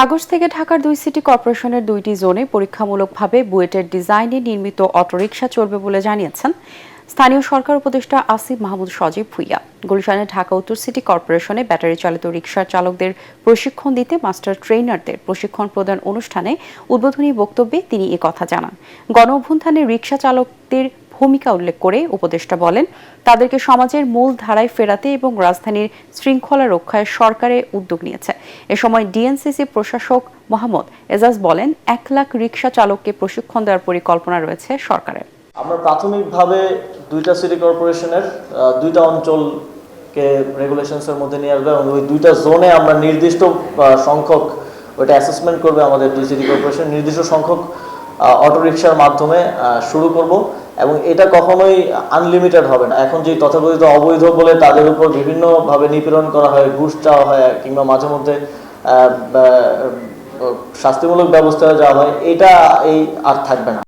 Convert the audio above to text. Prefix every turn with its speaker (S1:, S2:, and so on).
S1: August থেকে ঢাকার 2 city কর্পোরেশনের 2টি জোনে পরীক্ষামূলকভাবে বুয়েটের ডিজাইনে নির্মিত অটোরিকশা চলবে বলে জানিয়েছেন স্থানীয় সরকার উপদেষ্টা আসিফ মাহমুদ সজীব ভুইয়া। গুলশানে ঢাকা উত্তর সিটি কর্পোরেশনে ব্যাটারি চালিত রিকশার চালকদের প্রশিক্ষণ দিতে মাস্টার ট্রেইনারদের প্রশিক্ষণ প্রদান অনুষ্ঠানে উদ্বোধনী বক্তব্যে তিনি কথা জানান। গণ অভ্যুত্থানে রিকশা চালকদের ভূমিকা উল্লেখ করে উপদেষ্টা বলেন, তাদেরকে সমাজের মূল ধারায় ফেরাতে এবং রাজধানীর শৃঙ্খলা রক্ষায় সরকারের উদ্যোগ নিয়েছে। এ সময় ডিএনসিসি প্রশাসক মোহাম্মদ এজাজ বলেন, 1 লাখ রিকশা চালককে প্রশিক্ষণ দেওয়ার পরিকল্পনা রয়েছে সরকারের।
S2: আমরা প্রাথমিকভাবে 2টা সিটি কর্পোরেশনের 2টা অঞ্চলকে রেগুলেশনসের মধ্যে নিয়ে আসবে এবং ওই 2টা জোনে আমরা নির্দিষ্ট সংখ্যক ওইটা অ্যাসেসমেন্ট করবে আমাদের 2 সিটি কর্পোরেশন নির্দিষ্ট সংখ্যক অটোরিকশার মাধ্যমে শুরু করব এবং এটা কখনোই আনলিমিটেড হবে না। এখন যে তথাকথিত অবৈধ বলে তাদের উপর বিভিন্নভাবে নিপীড়ন করা হয়, ঘুষ চাওয়া হয় কিংবা মাঝে মধ্যে শাস্তিমূলক ব্যবস্থা যাওয়া হয়, এটা আর থাকবে না।